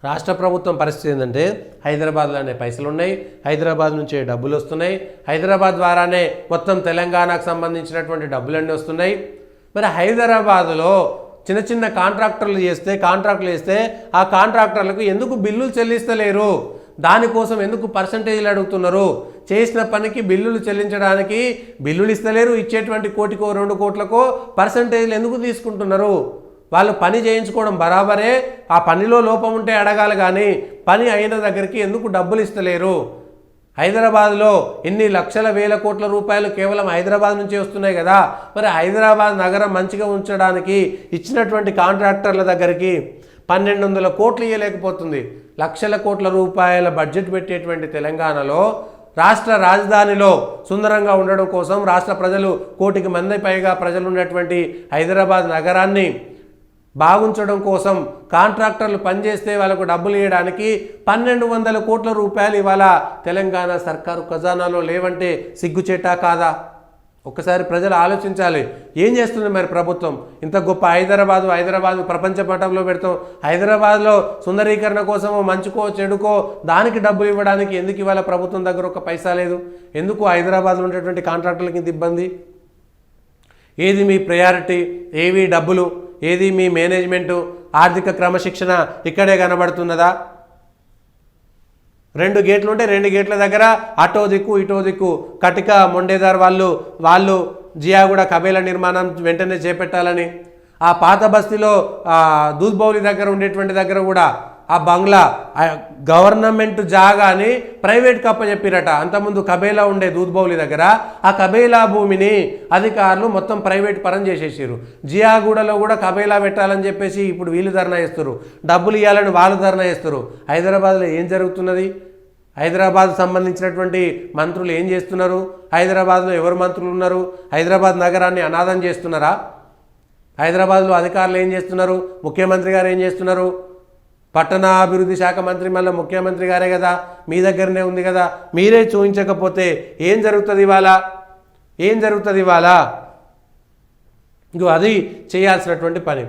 రాష్ట్ర ప్రభుత్వం పరిస్థితి ఏంటంటే హైదరాబాద్లోనే పైసలు ఉన్నాయి, హైదరాబాద్ నుంచే డబ్బులు వస్తున్నాయి, హైదరాబాద్ ద్వారానే మొత్తం తెలంగాణకు సంబంధించినటువంటి డబ్బులన్నీ వస్తున్నాయి. మరి హైదరాబాదులో చిన్న చిన్న కాంట్రాక్టర్లు చేస్తే ఆ కాంట్రాక్టర్లకు ఎందుకు బిల్లులు చెల్లిస్తలేరు? దానికోసం ఎందుకు పర్సంటేజీలు అడుగుతున్నారు? చేసిన పనికి బిల్లులు చెల్లించడానికి బిల్లులు ఇస్తలేరు, ఇచ్చేటువంటి కోటికో 2 కోట్లకో పర్సంటేజీలు ఎందుకు తీసుకుంటున్నారు? వాళ్ళు పని చేయించుకోవడం బరాబరే, ఆ పనిలో లోపం ఉంటే అడగాలి, కానీ పని అయిన దగ్గరికి ఎందుకు డబ్బులు ఇస్తలేరు? హైదరాబాద్లో ఎన్ని లక్షల వేల కోట్ల రూపాయలు కేవలం హైదరాబాద్ నుంచే వస్తున్నాయి కదా. మరి హైదరాబాద్ నగరం మంచిగా ఉంచడానికి ఇచ్చినటువంటి కాంట్రాక్టర్ల దగ్గరికి 1200 కోట్లు ఇవ్వలేకపోతుంది. లక్షల కోట్ల రూపాయల బడ్జెట్ పెట్టేటువంటి తెలంగాణలో రాష్ట్ర రాజధానిలో సుందరంగా ఉండడం కోసం రాష్ట్ర ప్రజలు 1 కోటికి మంది పైగా ప్రజలు ఉన్నటువంటి హైదరాబాద్ నగరాన్ని బాగుంచడం కోసం కాంట్రాక్టర్లు పనిచేస్తే వాళ్ళకు డబ్బులు ఇవ్వడానికి 1200 కోట్ల రూపాయలు ఇవాళ తెలంగాణ సర్కారు ఖజానాలో లేవంటే సిగ్గుచేటా కాదా? ఒక్కసారి ప్రజలు ఆలోచించాలి. ఏం చేస్తుంది మరి ప్రభుత్వం? ఇంత గొప్ప హైదరాబాదు ప్రపంచ పటంలో పెడతాం, హైదరాబాద్లో సుందరీకరణ కోసమో మంచుకో చెడుకో దానికి డబ్బులు ఇవ్వడానికి ఎందుకు ఇవాళ ప్రభుత్వం దగ్గర ఒక పైసా లేదు? ఎందుకు హైదరాబాద్లో ఉండేటువంటి కాంట్రాక్టర్లకి ఇంత ఇబ్బంది? ఏది మీ ప్రయారిటీ? ఏవి డబ్బులు? ఏది మీ మేనేజ్మెంటు? ఆర్థిక క్రమశిక్షణ ఇక్కడే కనబడుతున్నదా? 2 గేట్లు ఉంటే 2 గేట్ల దగ్గర అటో దిక్కు ఇటో దిక్కు కటిక మొండేదార్ వాళ్ళు జియాగూడ కబేలా నిర్మాణం వెంటనే చేపట్టాలని, ఆ పాత బస్తీలో దూద్బౌలి దగ్గర ఉండేటువంటి దగ్గర కూడా ఆ బంగ్లా గవర్నమెంట్ జాగాని ప్రైవేట్కి అప్పచెప్పిరట. అంతకుముందు కబేలా ఉండే దూద్బౌలి దగ్గర ఆ కబేలా భూమిని అధికారులు మొత్తం ప్రైవేట్ పరం చేసేసారు. జియాగూడలో కూడా కబేలా పెట్టాలని చెప్పేసి ఇప్పుడు వీళ్ళు ధర్నా చేస్తారు, డబ్బులు ఇవ్వాలని వాళ్ళు ధర్నా చేస్తారు. హైదరాబాద్లో ఏం జరుగుతున్నది? హైదరాబాద్ సంబంధించినటువంటి మంత్రులు ఏం చేస్తున్నారు? హైదరాబాద్లో ఎవరు మంత్రులు ఉన్నారు? హైదరాబాద్ నగరాన్ని అనాథం చేస్తున్నారా? హైదరాబాద్లో అధికారులు ఏం చేస్తున్నారు? ముఖ్యమంత్రి గారు ఏం చేస్తున్నారు? పట్టణాభివృద్ధి శాఖ మంత్రి మళ్ళీ ముఖ్యమంత్రి గారే కదా, మీ దగ్గరనే ఉంది కదా. మీరే చూపించకపోతే ఏం జరుగుతుంది ఇవాళ? ఇంకో అది చేయాల్సినటువంటి పని.